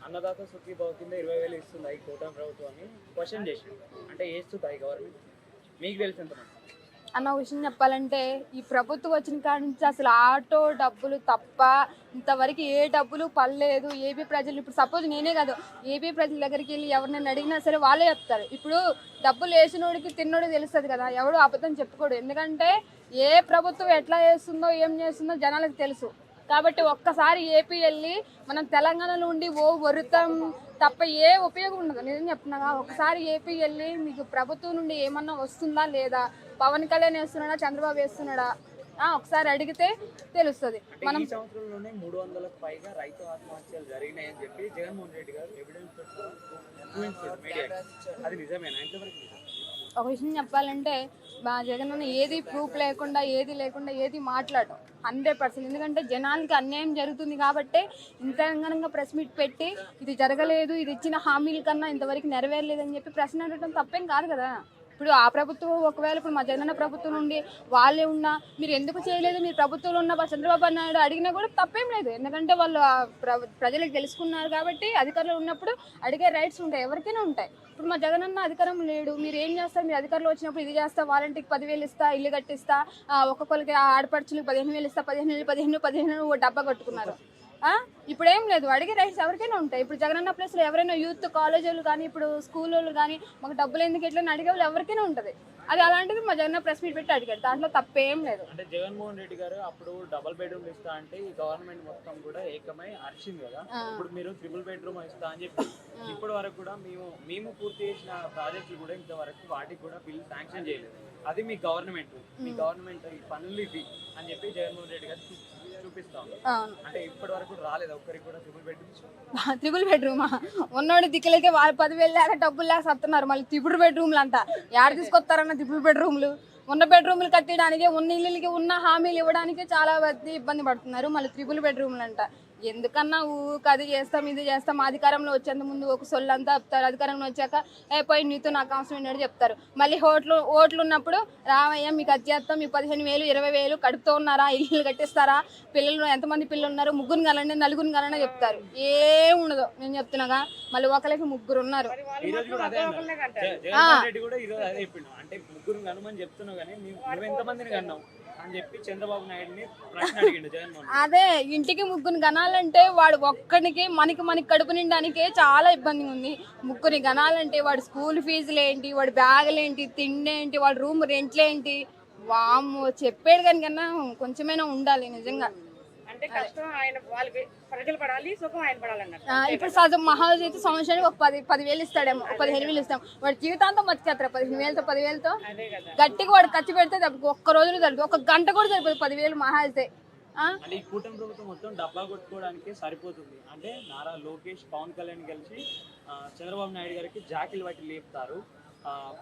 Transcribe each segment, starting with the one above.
అన్నదాత సుఖీభావ కింద 20,000 ఇస్తుంది ఈ కూటమి ప్రభుత్వం అని క్వశ్చన్ చేసిండు. అంటే వేస్తుందా ఈ గవర్నమెంట్? మీకు తెలిసి ఎంతమంది అన్న విషయం చెప్పాలంటే ఈ ప్రభుత్వం వచ్చిన కాడి నుంచి అసలు ఆటో డబ్బులు తప్ప ఇంతవరకు ఏ డబ్బులు పడలేదు. ఏపీ ప్రజలు ఇప్పుడు సపోజ్ నేనే కాదు, ఏపీ ప్రజల దగ్గరికి వెళ్ళి ఎవరినైనా అడిగినా సరే వాళ్ళే చెప్తారు. ఇప్పుడు డబ్బులు వేసినోడికి తిన్నోడికి తెలుస్తుంది కదా, ఎవడు అబద్ధం చెప్పుకోడు. ఎందుకంటే ఏ ప్రభుత్వం ఎట్లా చేస్తుందో ఏం చేస్తుందో జనాలకు తెలుసు. కాబట్టి ఒక్కసారి ఏపీ వెళ్ళి మనం తెలంగాణలో ఉండి వరుతాం తప్ప ఏ ఉపయోగం ఉండదు. నిజం చెప్తున్నాగా, ఒకసారి ఏపీ వెళ్ళి మీకు ప్రభుత్వం నుండి ఏమన్నా వస్తుందా లేదా, పవన్ కళ్యాణ్ వేస్తున్నాడా చంద్రబాబు వేస్తున్నాడా ఒకసారి అడిగితే తెలుస్తుంది. మనం ఈ సంవత్సరంలోనే 300లకు పైగా రైతు ఆత్మహత్యలు జరిగినాయని చెప్పి జగన్మోహన్ రెడ్డి గారు ఎవిడెన్స్ అది నిజమేనా? ఎంతవరకు నిజం? ఒక విషయం చెప్పాలంటే మా జగన్ అన్న ఏది ప్రూఫ్ లేకుండా ఏది మాట్లాడటం 100%. ఎందుకంటే జనాలకి అన్యాయం జరుగుతుంది కాబట్టి ఇంతగానంగా ప్రెస్ మీట్ పెట్టి ఇది జరగలేదు, ఇది ఇచ్చిన హామీల కన్నా ఇంతవరకు నెరవేరలేదని చెప్పి ప్రశ్న అడగడం తప్పేం కాదు కదా. ఇప్పుడు ఆ ప్రభుత్వం ఒకవేళ ఇప్పుడు మా జగనన్న ప్రభుత్వం నుండి వాళ్ళే ఉన్నా మీరు ఎందుకు చేయలేదు, మీరు ప్రభుత్వంలో ఉన్న చంద్రబాబు నాయుడు అడిగినా కూడా తప్పేం లేదు. ఎందుకంటే వాళ్ళు ప్రజలకు తెలుసుకున్నారు కాబట్టి అధికారంలో ఉన్నప్పుడు అడిగే రైట్స్ ఉంటాయి, ఎవరికైనా ఉంటాయి. ఇప్పుడు మా జగనన్న అధికారం లేడు, మీరు ఏం చేస్తారు, మీరు అధికారంలో వచ్చినప్పుడు ఇది చేస్తా, వాలంటీర్కి 10,000 ఇస్తా, ఇల్లు కట్టిస్తా, ఒక్కొక్కరికి ఆడపడుచులకు 15,000 ఇస్తా, 15,000 డబ్బా కట్టుకున్నారు. ఇప్పుడు ఏం లేదు, అడిగే రైట్స్ ఎవరికైనా ఉంటాయి. ఇప్పుడు జగనన్న ప్లేస్లో ఎవరైనా యూత్ కాలేజీలు కానీ ఇప్పుడు స్కూల్ వాళ్ళు కానీ మాకు డబ్బులు ఎందుకు ఎట్లా అడిగే వాళ్ళు ఎవరికైనా ఉంటుంది. అది అలాంటిది మా జగన్ ప్రెస్ మీట్ పెట్టి అడిగారు, దాంట్లో తప్పేం లేదు. అంటే జగన్మోహన్ రెడ్డి గారు అప్పుడు డబుల్ బెడ్రూమ్ ఇస్తా అంటే ఈ గవర్నమెంట్ మొత్తం కూడా ఏకమై అరిచింది కదా. ఇప్పుడు మీరు ట్రిపుల్ బెడ్రూమ్ ఇస్తా అని చెప్పి ఇప్పటి వరకు కూడా మేము పూర్తి చేసిన ప్రాజెక్టులు కూడా ఇంతవరకు వాటికి కూడా బిల్ శాంక్షన్ చేయలేదు. అది మీ గవర్నమెంట్ ఈ పనులు ఇవి అని చెప్పి జగన్మోహన్ రెడ్డి గారు చూపిస్తాం. అంటే ఇప్పటి వరకు రాలేదు ఒక్కరికి కూడా ట్రిపుల్ బెడ్రూమా? ఉన్నోడి దిక్కులకే వాళ్ళు 10,000 లేక డబ్బులు లేక వస్తున్నారు. మళ్ళీ ట్రిపుల్ బెడ్రూమ్లు అంట యాడ తీసుకొస్తారన్న ట్రిపుల్ బెడ్రూమ్లు? ఉన్న బెడ్రూమ్లు కట్టడానికి ఉన్న ఇళ్ళకి ఉన్న హామీలు ఇవ్వడానికి చాలా మంది ఇబ్బంది పడుతున్నారు. మళ్ళీ ట్రిపుల్ బెడ్రూమ్లు అంట. ఎందుకన్నా అది చేస్తాం ఇది చేస్తాం. అధికారంలో వచ్చేంత ముందు ఒక సొల్లు అంతా చెప్తారు, అధికారంలో వచ్చాక పోయి నీతో నాకు అవసరం ఏంటో చెప్తారు. మళ్ళీ ఓట్లు ఉన్నప్పుడు రామయ్య మీకు అది చేస్తాం, మీకు 15,000 20,000 కడుపుతూ ఉన్నారా, ఇల్లు కట్టిస్తారా, పిల్లలు ఎంతమంది పిల్లలు ఉన్నారు, ముగ్గురు కలండి నలుగురు కలండి చెప్తారు. ఏం ఉండదు. నేను చెప్తున్నాగా, మళ్ళీ ఒకరికి ముగ్గురు ఉన్నారు. అదే ఇంటికి ముగ్గురు గణాలంటే వాడు ఒక్కడికి మనకి కడుపు నిండడానికి చాలా ఇబ్బంది ఉంది. ముగ్గురి గణాలంటే వాడు స్కూల్ ఫీజులు ఏంటి, వాడి బ్యాగులు ఏంటి, తిండి ఏంటి, వాడి రూమ్ రెంట్లు ఏంటి, వాము చెప్పేది కనుకన్నా కొంచెమైనా ఉండాలి నిజంగా. అంటే కష్టం ఆయన వాళ్ళకి ప్రజలు పడాలి, సుఖం ఆయన పడాలన్నారు. ఇప్పుడు సగం మహారాజు అయితే సంవత్సరానికి ఒక 10,000 ఇస్తాడేమో, 15,000 ఇస్తాం. వాడు జీవితాంతం మర్చిపోతారు 15,000తో గట్టిగా వాడు ఖర్చు పెడితే ఒక్క రోజులో సరిపోతుంది, ఒక గంట కూడా సరిపోతుంది 10,000 మహారాజే. ఈ కూటమి ప్రభుత్వం మొత్తం డబ్బా కొట్టుకోవడానికి సరిపోతుంది. అంటే నారా లోకేష్ పవన్ కళ్యాణ్ కలిసి చంద్రబాబు నాయుడు గారికి జాకిలు పట్టి లేపుతారు,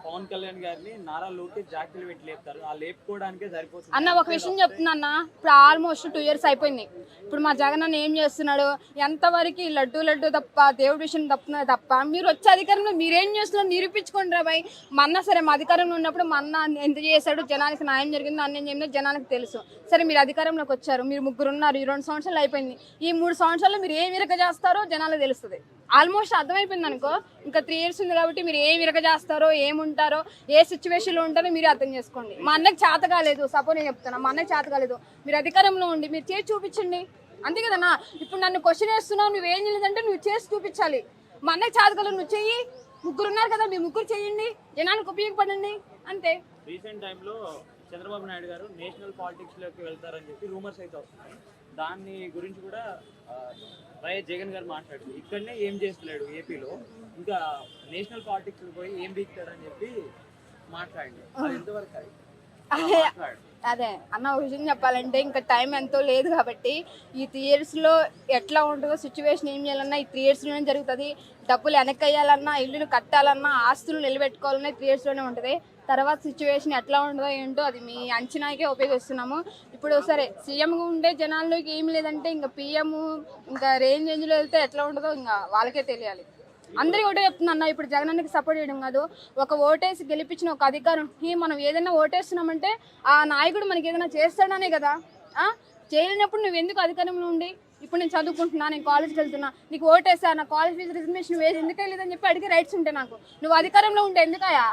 పవన్ కళ్యాణ్ గారిని నారా లోకేష్ జాకిలు పెట్టి లేపుతారు. ఆ లేపుకోవడానికే సరిపోతుంది అన్న. ఒక విషయం చెప్తున్నా, ఇప్పుడు ఆల్మోస్ట్ 2 years అయిపోయింది. ఇప్పుడు మా జగన్ అన్న ఏం చేస్తున్నాడు, ఎంతవరకు లడ్డు తప్ప దేవుడి విషయం తప్ప మీరు వచ్చే అధికారంలో మీరేం చేస్తున్నారు నిరూపించుకోండి రా బాయ్. మన్నా సరే మా అధికారంలో ఉన్నప్పుడు మా అన్న ఎంత చేశాడు, జనానికి న్యాయం జరిగిందో అన్నం జరిగిందో జనానికి తెలుసు. సరే మీరు అధికారంలోకి వచ్చారు, మీరు ముగ్గురు ఉన్నారు, ఈ 2 సంవత్సరాలు అయిపోయింది. ఈ 3 సంవత్సరాల్లో మీరు ఏం విరక చేస్తారో జనాలకు తెలుస్తుంది. ఆల్మోస్ట్ అర్థమైపోయింది అనుకో. ఇంకా 3 years ఉంది కాబట్టి మీరు ఏం విరక చేస్తారో, ఏముంటారో, ఏ సిచ్యువేషన్లో ఉంటారో మీరు అర్థం చేసుకోండి. మా అన్నకి చేత కాలేదు, సపోజ్ నేను చెప్తున్నా, మా అన్నకి చేత కాలేదు, మీరు అధికారంలో ఉండి మీరు చేసి చూపించండి, అంతే కదన్నా. ఇప్పుడు నన్ను క్వశ్చన్ వేస్తున్నావు, నువ్వేం చేయలేదంటే నువ్వు చేసి చూపించాలి. మా అన్నకి చేత కాలేదు, నువ్వు చెయ్యి. ముగ్గురు ఉన్నారు కదా, మీ ముగ్గురు చెయ్యండి, జనానికి ఉపయోగపడండి, అంతే. రీసెంట్ టైంలో చంద్రబాబు నాయుడు గారు నేషనల్ పాలిటిక్స్ లోకి వెళ్తారని చెప్పి రూమర్స్ అయితే వస్తున్నాయి. దాన్ని గురించి కూడా వైఎస్ జగన్ గారు మాట్లాడారు. ఇక్కడనే ఏం చేస్తలేడు ఏపీలో, ఇంకా నేషనల్ పాలిటిక్స్ పోయి ఏం బీక్తాడని చెప్పి మాట్లాడి ఎంతవరకు అదే అన్న. ఒక విషయం చెప్పాలంటే ఇంకా టైం ఎంతో లేదు కాబట్టి ఈ 3 yearsలో ఎట్లా ఉంటుందో సిచ్యువేషన్ ఏం చేయాలన్నా ఈ 3 yearsలోనే జరుగుతుంది. డబ్బులు వెనక్కేయాలన్నా, ఇల్లులు కట్టాలన్నా, ఆస్తులు నిలబెట్టుకోవాలన్నా 3 yearsలోనే ఉంటుంది. తర్వాత సిచ్యువేషన్ ఎట్లా ఉంటుందో ఏంటో అది మీ అంచనాకే ఉపయోగిస్తున్నాము. ఇప్పుడు సరే సీఎంగా ఉండే జనాల్లోకి ఏం లేదంటే ఇంకా పిఎం ఇంకా రేంజ్లో వెళ్తే ఎట్లా ఉంటుందో ఇంకా వాళ్ళకే తెలియాలి. అందరికీ ఒకటే చెప్తున్నా, ఇప్పుడు జగనన్నకి సపోర్ట్ చేయడం కాదు, ఒక ఓటేసి గెలిపించిన ఒక అధికారంకి మనం ఏదైనా ఓటేస్తున్నామంటే ఆ నాయకుడు మనకి ఏదైనా చేస్తాడనే కదా. చేయలేనప్పుడు నువ్వు ఎందుకు అధికారంలో ఉండి ఇప్పుడు నేను చదువుకుంటున్నా, నేను కాలేజ్కి వెళ్తున్నా, నీకు ఓటేసా, నా కాలేజ్ ఫీజు రిజర్వేషన్ వేసి ఎందుకు వెళ్ళలేదని చెప్పి అడిగే రైట్స్ ఉంటాయి నాకు. నువ్వు అధికారంలో ఉంటే ఎందుకయా?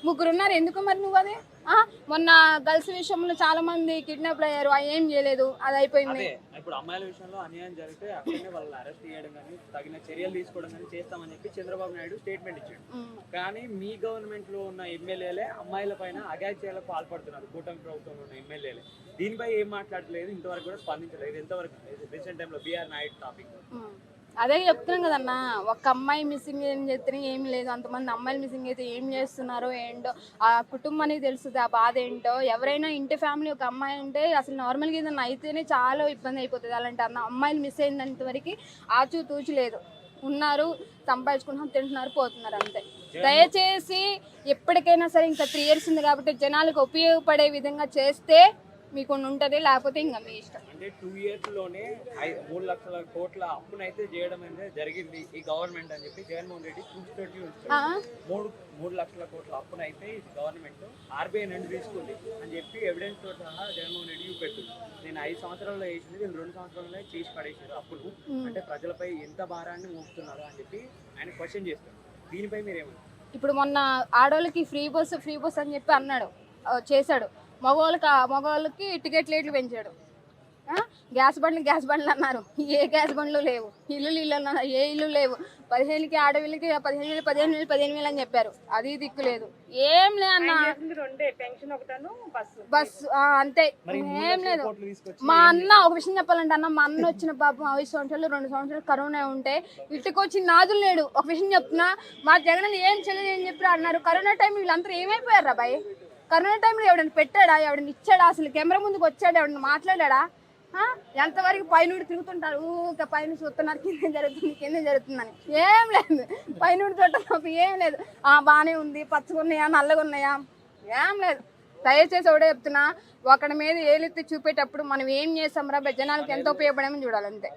ముగ్గురు ఉన్నారు ఎందుకు మరి నువ్వు అది? మొన్న గర్ల్స్ విషయంలో చాలా మంది కిడ్నాప్ అయ్యారు, అవి ఏం చేయలేదు, అది అయిపోయింది. ఇప్పుడు అమ్మాయిల విషయంలో అన్యాయం జరిగితే అక్కడనే వాళ్ళని అరెస్ట్ చేయడం కానీ తగిన చర్యలు తీసుకోవడం కానీ చేస్తామని చెప్పి చంద్రబాబు నాయుడు స్టేట్మెంట్ ఇచ్చాడు. కానీ మీ గవర్నమెంట్ లో ఉన్న ఎమ్మెల్యేలే అమ్మాయిల పైన అఘాయిత్యాలకు పాల్పడుతున్నారు, కూటమి ప్రభుత్వంలో ఉన్న ఎమ్మెల్యేలే. దీనిపై ఏం మాట్లాడలేదు, ఇంతవరకు కూడా స్పందించలేదు. ఎంతవరకు రీసెంట్ టైంలో బీఆర్ నాయుడు టాపిక్ అదే చెప్తున్నాం కదన్నా, ఒక అమ్మాయి మిస్సింగ్ ఏం చేస్తే ఏం లేదు, అంతమంది అమ్మాయిలు మిస్సింగ్ అయితే ఏం చేస్తున్నారో ఏంటో ఆ కుటుంబానికి తెలుస్తుంది ఆ బాధ ఏంటో. ఎవరైనా ఇంటి ఫ్యామిలీ ఒక అమ్మాయి ఉంటే అసలు నార్మల్గా ఏదైనా అయితేనే చాలా ఇబ్బంది అయిపోతుంది. అలాంటి అమ్మాయిలు మిస్ అయినంత వరకు ఆచూ తూచి లేదు, ఉన్నారు, సంపాదించుకుంటున్నారు, తింటున్నారు, పోతున్నారు అంతే. దయచేసి ఎప్పటికైనా సరే ఇంకా 3 years ఉంది కాబట్టి జనాలకు ఉపయోగపడే విధంగా చేస్తే మీకు ఉంటుంది, లేకపోతే ఇంకా మీ ఇష్టం. అంటే 2 years లోనే 3 లక్షల కోట్ల అప్పునైతే చేయడం అనేది జరిగింది ఈ గవర్నమెంట్ అని చెప్పి జగన్మోహన్ రెడ్డి చూపిస్తూ 3 లక్షల కోట్ల అప్పునైతే ఈ గవర్నమెంట్ ఆర్బీఐ నుండి తీసుకుంది అని చెప్పి ఎవిడెన్స్ తో సహా జగన్మోహన్ రెడ్డి చూపెట్టింది. నేను 5 సంవత్సరాల్లో వేసింది, నేను 2 సంవత్సరాల్లో చేసి పడేసారు అప్పుడు. అంటే ప్రజలపై ఎంత భారాన్ని మోపుతున్నారు అని చెప్పి ఆయన క్వశ్చన్ చేస్తారు. దీనిపై మీరేమన్నారు? ఇప్పుడు మొన్న ఆడవాళ్ళకి ఫ్రీ బస్ అని చెప్పి అన్నాడు, చేశాడు. మగవాళ్ళకి టికెట్ రేట్లు పెంచాడు. గ్యాస్ బండ్లు అన్నారు, ఏ గ్యాస్ బండ్లు లేవు. ఇల్లు అన్నారు, ఏ ఇల్లు లేవు. 15,000కి ఆడవాళ్ళకి 15,000 అని చెప్పారు, అది దిక్కు లేదు, ఏం లే అన్న. బస్సు అంతే, ఏం లేదు. మా అన్న ఒక విషయం చెప్పాలంటే అన్న, మా అన్న వచ్చిన పాపం 5 సంవత్సరాలు 2 సంవత్సరాలు కరోనా ఉంటే ఇంటికి వచ్చి నాదులు లేడు. ఒక విషయం చెప్తున్నా, మా జగన్ ఏం చేయలేదు అని చెప్పి అన్నారు. కరోనా టైం వీళ్ళందరూ ఏమైపోయారు రా బాయ్? కరోనా టైంలో ఎవడైనా పెట్టాడా, ఎవడైనా ఇచ్చాడా, అసలు కెమెరా ముందుకు వచ్చాడా, ఎవడన్నా మాట్లాడా? ఎంతవరకు పైనుడి తిరుగుతుంటారు, ఊరికే పైన చూస్తున్నారు కింద జరుగుతుందని. ఏం లేదు, పైనుడి చూడటం ఏం లేదు. బాగానే ఉంది, పచ్చగా ఉన్నాయా, నల్లగా ఉన్నాయా, ఏం లేదు. దయచేసి ఒకటే చెప్తున్నా, ఒకడి మీద ఏలెత్తి చూపేటప్పుడు మనం ఏం చేస్తాం రా, జనాలకు ఎంత ఉపయోగపడమని చూడాలంతే.